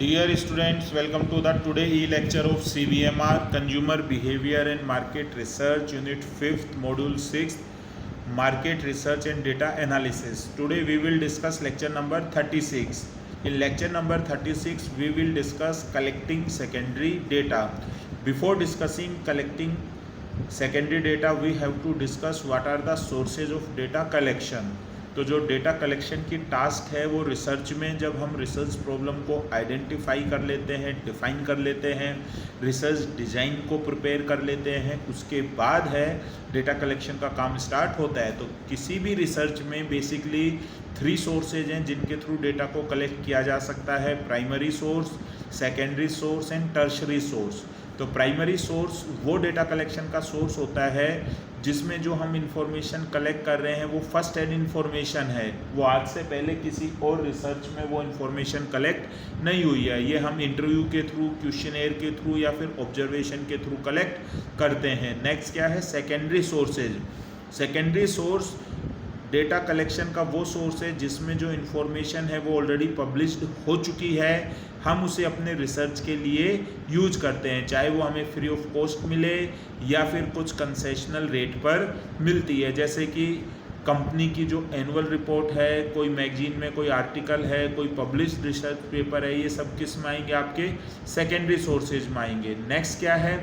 Dear students, welcome to the today e-lecture of CBMR Consumer Behavior and Market Research Unit 5th Module 6th Market Research and Data Analysis. Today we will discuss lecture number 36. In lecture number 36 we will discuss collecting secondary data. Before discussing collecting secondary data we have to discuss what are the sources of data collection. तो जो data collection की task है वो research में जब हम research problem को identify कर लेते हैं, डिफाइन कर लेते हैं, रिसर्च डिज़ाइन को प्रिपेयर कर लेते हैं, उसके बाद है डेटा कलेक्शन का काम स्टार्ट होता है। तो किसी भी रिसर्च में बेसिकली 3 सोर्सेज हैं जिनके थ्रू डेटा को कलेक्ट किया जा सकता है: primary source, secondary source and tertiary source. तो प्राइमरी सोर्स वो डेटा कलेक्शन का सोर्स होता है जिसमें जो हम इंफॉर्मेशन कलेक्ट कर रहे हैं वो फर्स्ट हैंड इंफॉर्मेशन है, वो आज से पहले किसी और रिसर्च में वो इंफॉर्मेशन कलेक्ट नहीं हुई है। ये हम इंटरव्यू के थ्रू, क्वेश्चनेयर के थ्रू या फिर ऑब्जर्वेशन के थ्रू कलेक्ट करते हैं। नेक्स्ट क्या है? Secondary sources. Secondary source data collection का वो सोर्स है जिसमें जो इन्फॉर्मेशन है वो ऑलरेडी पब्लिश्ड हो चुकी है, हम उसे अपने रिसर्च के लिए यूज करते हैं, चाहे वो हमें फ्री ऑफ कॉस्ट मिले या फिर कुछ कंसेशनल रेट पर मिलती है। जैसे कि कंपनी की जो एनुअल रिपोर्ट है, कोई मैगजीन में कोई आर्टिकल है, कोई पब्लिश्ड रिसर्च पेपर है, ये सब किस में आएंगे? आपके सेकेंडरी सोर्सेज में आएंगे। नेक्स्ट क्या है?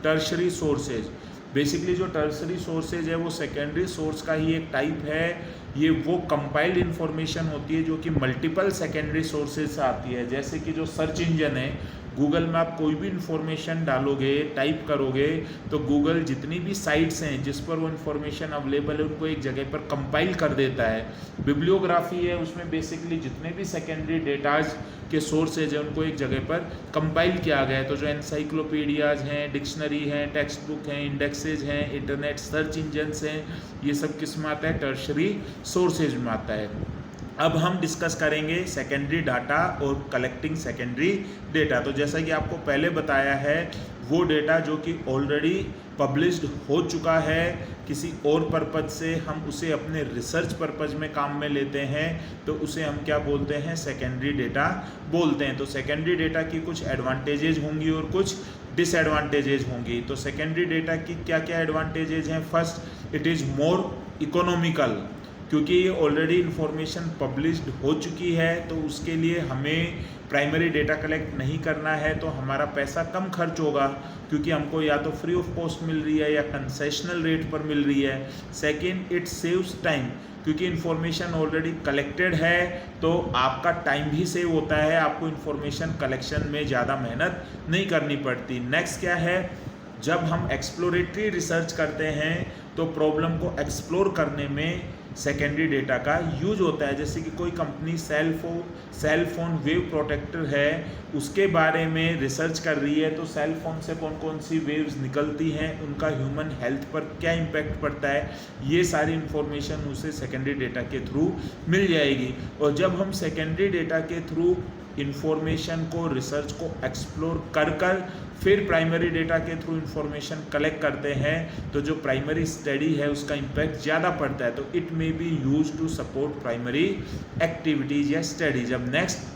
Tertiary sources. बेसिकली जो टर्सरी सोर्सेज है वो सेकेंडरी सोर्स का ही एक टाइप है। ये वो कंपाइल्ड इन्फॉर्मेशन होती है जो कि मल्टीपल सेकेंडरी सोर्सेज से आती है। जैसे कि जो सर्च इंजन है, गूगल में आप कोई भी इन्फॉर्मेशन डालोगे, टाइप करोगे, तो गूगल जितनी भी साइट्स हैं जिस पर वो इन्फॉर्मेशन अवेलेबल है उनको एक जगह पर कंपाइल कर देता है। बिब्लियोग्राफी है, उसमें बेसिकली जितने भी सेकेंडरी डेटाज के सोर्सेज हैं उनको एक जगह पर कंपाइल किया गया है। तो जो एनसाइक्लोपीडियाज हैं, डिक्शनरी हैं, टेक्स्ट बुक हैं, इंडेक्सेज हैं, इंटरनेट सर्च इंजन्स हैं, ये सब किस में आता है? टर्शरी सोर्सेज में आता है। अब हम डिस्कस करेंगे सेकेंडरी डाटा और कलेक्टिंग सेकेंडरी डेटा। तो जैसा कि आपको पहले बताया है, वो डेटा जो कि ऑलरेडी पब्लिश्ड हो चुका है किसी और पर्पज़ से, हम उसे अपने रिसर्च पर्पज़ में काम में लेते हैं, तो उसे हम क्या बोलते हैं? सेकेंडरी डेटा बोलते हैं। तो सेकेंडरी डेटा की कुछ एडवांटेजेज होंगी और कुछ डिसएडवांटेजेज होंगी। तो सेकेंडरी डेटा की क्या क्या एडवांटेजेज हैं? First, it is more economical, क्योंकि ये ऑलरेडी इन्फॉर्मेशन पब्लिश्ड हो चुकी है, तो उसके लिए हमें प्राइमरी डेटा कलेक्ट नहीं करना है, तो हमारा पैसा कम खर्च होगा क्योंकि हमको या तो फ्री ऑफ कॉस्ट मिल रही है या कंसेशनल रेट पर मिल रही है। सेकंड, इट सेव्स टाइम, क्योंकि इन्फॉर्मेशन ऑलरेडी कलेक्टेड है तो आपका टाइम भी सेव होता है, आपको इन्फॉर्मेशन कलेक्शन में ज़्यादा मेहनत नहीं करनी पड़ती। नेक्स्ट क्या है? जब हम एक्सप्लोरेटरी रिसर्च करते हैं तो प्रॉब्लम को एक्सप्लोर करने में सेकेंडरी डेटा का यूज होता है। जैसे कि कोई company cell phone wave protector है, उसके बारे में रिसर्च कर रही है, तो सेल फोन से कौन कौन सी वेव्स निकलती हैं, उनका ह्यूमन हेल्थ पर क्या इम्पैक्ट पड़ता है, ये सारी इन्फॉर्मेशन उसे सेकेंडरी डेटा के थ्रू मिल जाएगी। और जब हम सेकेंडरी डेटा के थ्रू इन्फॉर्मेशन को, रिसर्च को एक्सप्लोर कर फिर प्राइमरी डेटा के थ्रू इन्फॉर्मेशन कलेक्ट करते हैं, तो जो प्राइमरी स्टडी है उसका इम्पैक्ट ज़्यादा पड़ता है। तो it may be used to support primary activities या स्टडीज। अब नेक्स्ट,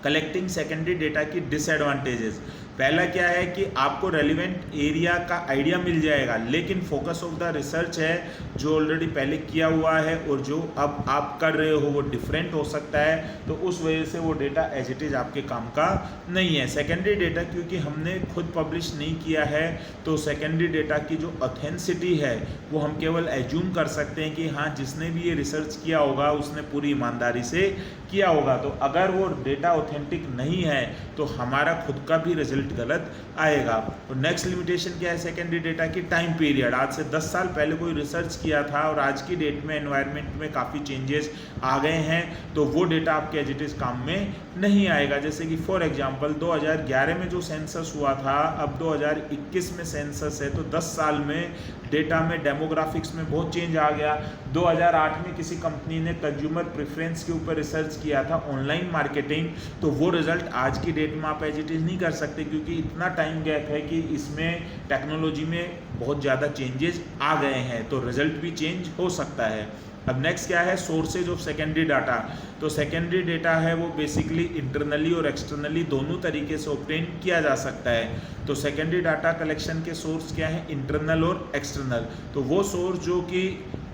कलेक्टिंग सेकेंडरी डेटा की डिसएडवांटेजेस। पहला क्या है कि आपको रेलिवेंट एरिया का आइडिया मिल जाएगा, लेकिन फोकस ऑफ द रिसर्च है जो ऑलरेडी पहले किया हुआ है और जो अब आप कर रहे हो वो डिफरेंट हो सकता है, तो उस वजह से वो डेटा एज इट इज़ आपके काम का नहीं है। सेकेंडरी डेटा क्योंकि हमने खुद पब्लिश नहीं किया है, तो सेकेंडरी डेटा की जो ऑथेंटिसिटी है वो हम केवल एज्यूम कर सकते हैं कि हाँ, जिसने भी ये रिसर्च किया होगा उसने पूरी ईमानदारी से किया होगा। तो अगर वो डेटा ऑथेंटिक नहीं है तो हमारा खुद का भी रिजल्ट गलत आएगा। और नेक्स्ट लिमिटेशन क्या है सेकेंडरी डेटा की? Time period. आज से 10 साल पहले कोई रिसर्च किया था और आज की डेट में एनवायरनमेंट में काफ़ी चेंजेस आ गए हैं, तो वो डेटा आपके एज इट इज़ काम में नहीं आएगा। जैसे कि फॉर एग्जांपल 2011 में जो सेंसस हुआ था, अब 2021 में सेंसस है, तो 10 साल में डेटा में, डेमोग्राफिक्स में बहुत चेंज आ गया। 2008 में किसी कंपनी ने कंज्यूमर प्रेफरेंस के ऊपर रिसर्च किया था, ऑनलाइन मार्केटिंग, तो वो रिजल्ट आज की डेट में आप एज इट इज़ नहीं कर सकते क्योंकि इतना टाइम गैप है कि इसमें टेक्नोलॉजी में बहुत ज़्यादा चेंजेस आ गए हैं, तो रिजल्ट भी चेंज हो सकता है। अब नेक्स्ट क्या है, सोर्सेज ऑफ सेकेंडरी डाटा। तो सेकेंडरी डेटा है वो बेसिकली इंटरनली और एक्सटर्नली दोनों तरीके से ऑब्टेन किया जा सकता है। तो सेकेंडरी डाटा कलेक्शन के सोर्स क्या है, इंटरनल और एक्सटर्नल। तो वो सोर्स जो कि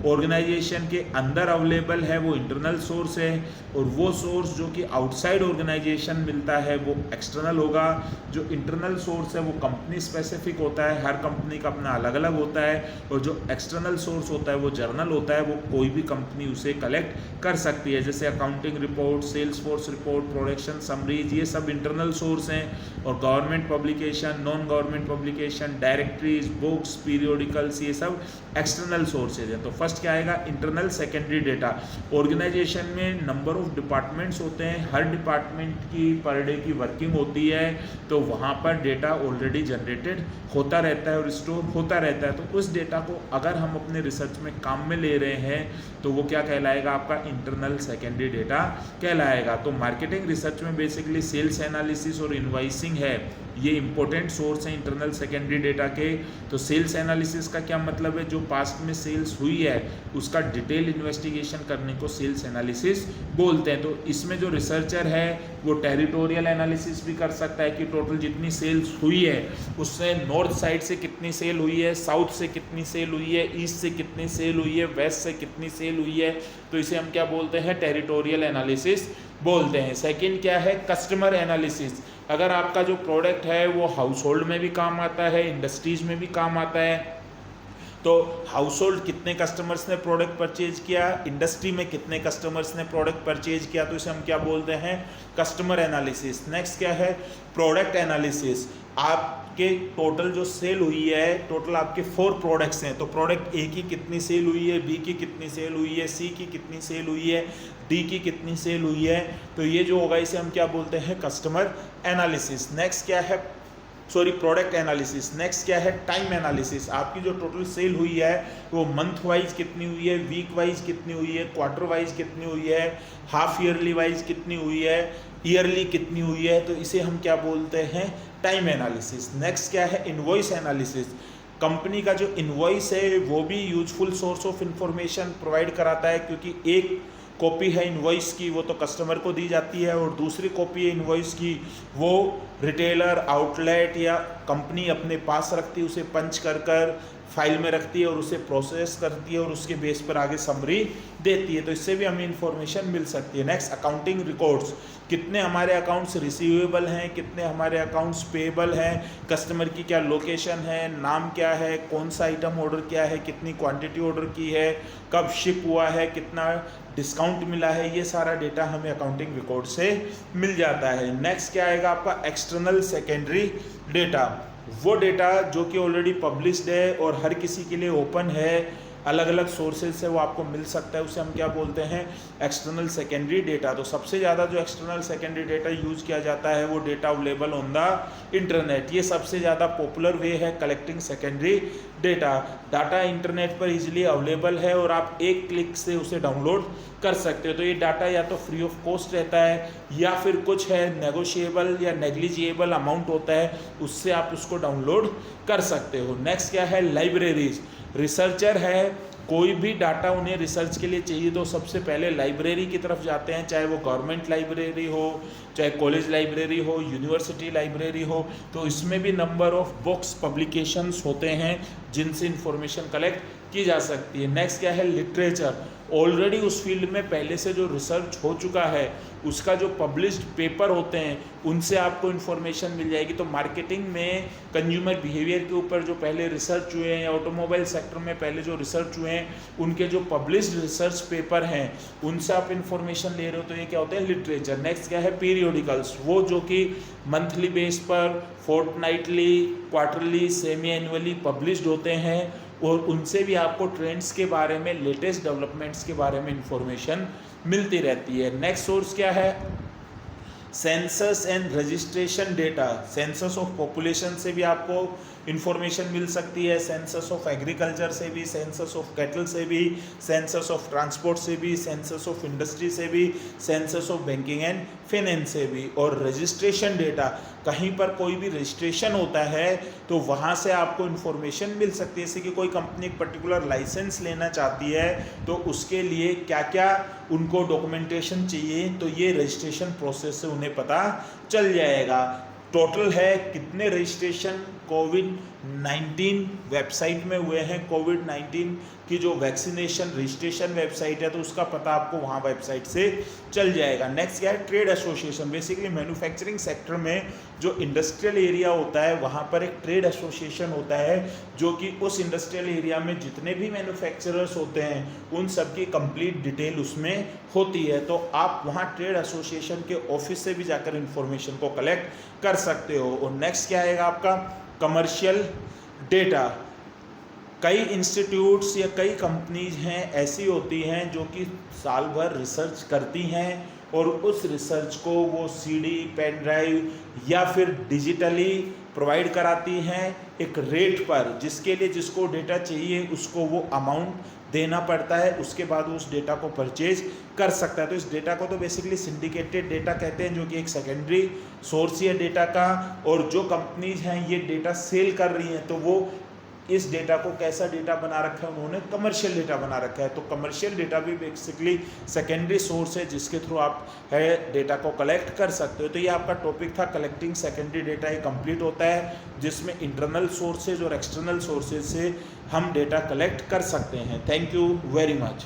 ऑर्गेनाइजेशन के अंदर अवेलेबल है वो इंटरनल सोर्स है, और वो सोर्स जो कि आउटसाइड ऑर्गेनाइजेशन मिलता है वो एक्सटर्नल होगा। जो इंटरनल सोर्स है वो कंपनी स्पेसिफिक होता है, हर कंपनी का अपना अलग अलग होता है, और जो एक्सटर्नल सोर्स होता है वो जर्नल होता है, वो कोई भी कंपनी उसे कलेक्ट कर सकती है। जैसे accounting report, sales force report, production summaries, ये सब इंटरनल सोर्स हैं। और government publication, non government publication, directories, books, periodicals, ये सब एक्सटर्नल सोर्सेज हैं। तो फर्स्ट क्या आएगा, इंटरनल सेकेंडरी डेटा। ऑर्गेनाइजेशन में नंबर ऑफ डिपार्टमेंट्स होते हैं, हर डिपार्टमेंट की पर डे की वर्किंग होती है, तो वहाँ पर डेटा ऑलरेडी जनरेटेड होता रहता है और स्टोर होता रहता है। तो उस डेटा को अगर हम अपने रिसर्च में काम में ले रहे हैं तो वो क्या कहलाएगा, आपका इंटरनल सेकेंडरी डेटा कहलाएगा। तो मार्केटिंग रिसर्च में बेसिकली सेल्स एनालिसिस और इनवाइसिंग है, ये इंपॉर्टेंट सोर्स हैं इंटरनल सेकेंडरी डेटा के। तो सेल्स एनालिसिस का क्या मतलब है, जो पास्ट में सेल्स हुई है उसका डिटेल इन्वेस्टिगेशन करने को सेल्स एनालिसिस बोलते हैं। तो इसमें जो रिसर्चर है वो टेरिटोरियल एनालिसिस भी कर सकता है कि टोटल जितनी सेल्स हुई है उससे नॉर्थ साइड से कितनी सेल हुई है, साउथ से कितनी सेल हुई है, ईस्ट से कितनी सेल हुई है, वेस्ट से कितनी सेल हुई है। तो इसे हम क्या बोलते हैं, टेरिटोरियल एनालिसिस बोलते हैं। सेकंड क्या है, कस्टमर एनालिसिस। अगर आपका जो प्रोडक्ट है वो हाउस होल्ड में भी काम आता है, इंडस्ट्रीज में भी काम आता है, तो हाउस होल्ड कितने कस्टमर्स ने प्रोडक्ट परचेज किया, इंडस्ट्री में कितने कस्टमर्स ने प्रोडक्ट परचेज किया, तो इसे हम क्या बोलते हैं, कस्टमर एनालिसिस। नेक्स्ट क्या है, प्रोडक्ट एनालिसिस। आपके टोटल जो सेल हुई है, टोटल आपके 4 प्रोडक्ट्स हैं, तो प्रोडक्ट ए की कितनी सेल हुई है, बी की कितनी सेल हुई है, सी की कितनी सेल हुई है, डी की कितनी सेल हुई है, तो ये जो होगा इसे हम क्या बोलते हैं, कस्टमर एनालिसिस। नेक्स्ट क्या है, प्रोडक्ट एनालिसिस। नेक्स्ट क्या है, टाइम एनालिसिस। आपकी जो टोटल सेल हुई है वो मंथ वाइज कितनी हुई है, वीक वाइज कितनी हुई है, क्वार्टर वाइज कितनी हुई है, हाफ ईयरली वाइज कितनी हुई है, ईयरली कितनी हुई है, तो इसे हम क्या बोलते हैं, टाइम एनालिसिस। नेक्स्ट क्या है, इनवॉइस एनालिसिस। कंपनी का जो इनवॉइस है वो भी useful source of information provide कराता है, क्योंकि एक कॉपी है इनवॉइस की वो तो कस्टमर को दी जाती है, और दूसरी कॉपी है इनवॉइस की वो रिटेलर, आउटलेट या कंपनी अपने पास रखती है, उसे पंच कर फाइल में रखती है और उसे प्रोसेस करती है और उसके बेस पर आगे समरी देती है। तो इससे भी हमें इंफॉर्मेशन मिल सकती है। Next, accounting records. कितने हमारे अकाउंट्स रिसीवेबल हैं, कितने हमारे अकाउंट्स पेबल हैं, कस्टमर की क्या लोकेशन है, नाम क्या है, कौन सा आइटम ऑर्डर किया है, कितनी क्वांटिटी ऑर्डर की है, कब शिप हुआ है, कितना डिस्काउंट मिला है, ये सारा डेटा हमें अकाउंटिंग रिकॉर्ड से मिल जाता है। नेक्स्ट क्या आएगा आपका, एक्सटर्नल सेकेंडरी डेटा। वो डेटा जो कि ऑलरेडी पब्लिश्ड है और हर किसी के लिए ओपन है, अलग अलग सोर्सेज से वो आपको मिल सकता है, उसे हम क्या बोलते हैं, एक्सटर्नल सेकेंडरी डेटा। तो सबसे ज़्यादा जो एक्सटर्नल सेकेंडरी डेटा यूज़ किया जाता है वो data available on the internet. ये सबसे ज़्यादा पॉपुलर वे है collecting secondary data. Data internet पर इजीली अवेलेबल है और आप एक क्लिक से उसे डाउनलोड कर सकते हो। तो ये डाटा या तो फ्री ऑफ कॉस्ट रहता है या फिर कुछ है नेगोशिएबल या नेग्लिजिएबल अमाउंट होता है, उससे आप उसको डाउनलोड कर सकते हो। नेक्स्ट क्या है, लाइब्रेरीज। रिसर्चर है, कोई भी डाटा उन्हें रिसर्च के लिए चाहिए तो सबसे पहले लाइब्रेरी की तरफ जाते हैं, चाहे वो गवर्नमेंट लाइब्रेरी हो, चाहे कॉलेज लाइब्रेरी हो, यूनिवर्सिटी लाइब्रेरी हो। तो इसमें भी नंबर ऑफ बुक्स, पब्लिकेशंस होते हैं जिनसे इंफॉर्मेशन कलेक्ट की जा सकती है। नेक्स्ट क्या है, लिटरेचर। ऑलरेडी उस फील्ड में पहले से जो रिसर्च हो चुका है उसका जो पब्लिश्ड पेपर होते हैं उनसे आपको इन्फॉर्मेशन मिल जाएगी। तो मार्केटिंग में कंज्यूमर बिहेवियर के ऊपर जो पहले रिसर्च हुए हैं या ऑटोमोबाइल सेक्टर में पहले जो रिसर्च हुए हैं उनके जो पब्लिश्ड रिसर्च पेपर हैं उनसे आप इन्फॉर्मेशन ले रहे हो, तो ये क्या होता है, लिटरेचर। नेक्स्ट क्या है, पीरियोडिकल्स। वो जो कि मंथली बेस पर, fortnightly, quarterly, semi annually published होते हैं और उनसे भी आपको ट्रेंड्स के बारे में, लेटेस्ट डेवलपमेंट्स के बारे में इंफॉर्मेशन मिलती रहती है। नेक्स्ट सोर्स क्या है, census and registration data, census of population से भी आपको इंफॉर्मेशन मिल सकती है, सेंसस ऑफ एग्रीकल्चर से भी, सेंसस ऑफ कैटल से भी, सेंसस ऑफ ट्रांसपोर्ट से भी, सेंसस ऑफ इंडस्ट्री से भी, census of banking and finance से भी। और रजिस्ट्रेशन डेटा, कहीं पर कोई भी रजिस्ट्रेशन होता है तो वहाँ से आपको इन्फॉर्मेशन मिल सकती है, जैसे कि कोई कंपनी एक पर्टिकुलर लाइसेंस लेना चाहती है तो उसके लिए क्या क्या उनको डॉक्यूमेंटेशन चाहिए, तो ये रजिस्ट्रेशन प्रोसेस से उन्हें पता चल जाएगा। टोटल है कितने रजिस्ट्रेशन कोविड-19 वेबसाइट में हुए हैं, कोविड-19 की जो वैक्सीनेशन रजिस्ट्रेशन वेबसाइट है तो उसका पता आपको वहाँ वेबसाइट से चल जाएगा। नेक्स्ट क्या है, trade association. Basically manufacturing sector में जो इंडस्ट्रियल एरिया होता है वहाँ पर एक ट्रेड एसोसिएशन होता है जो कि उस इंडस्ट्रियल एरिया में जितने भी मैन्युफैक्चरर्स होते हैं उन सब की कंप्लीट डिटेल उसमें होती है। तो आप वहाँ ट्रेड एसोसिएशन के ऑफिस से भी जाकर इंफॉर्मेशन को कलेक्ट कर सकते हो। और नेक्स्ट क्या आएगा आपका, कमर्शियल डेटा। कई इंस्टीट्यूट्स या कई कंपनीज हैं ऐसी होती हैं जो कि साल भर रिसर्च करती हैं और उस रिसर्च को वो सीडी, पेन ड्राइव या फिर डिजिटली प्रोवाइड कराती हैं एक रेट पर, जिसके लिए जिसको डेटा चाहिए उसको वो अमाउंट देना पड़ता है, उसके बाद उस डेटा को परचेज कर सकता है। तो इस डेटा को तो बेसिकली सिंडिकेटेड डेटा कहते हैं, जो कि एक सेकेंडरी सोर्स है डेटा का। और जो कंपनीज हैं ये डेटा सेल कर रही हैं तो वो इस डेटा को कैसा डेटा बना रखा है, उन्होंने कमर्शियल डेटा बना रखा है। तो कमर्शियल डेटा भी बेसिकली सेकेंडरी सोर्स है जिसके थ्रू आप है डेटा को कलेक्ट कर सकते हो। तो ये आपका टॉपिक था, कलेक्टिंग सेकेंडरी डेटा। ये कंप्लीट होता है जिसमें इंटरनल सोर्सेज और एक्सटर्नल सोर्सेज से हम डेटा कलेक्ट कर सकते हैं। Thank you very much.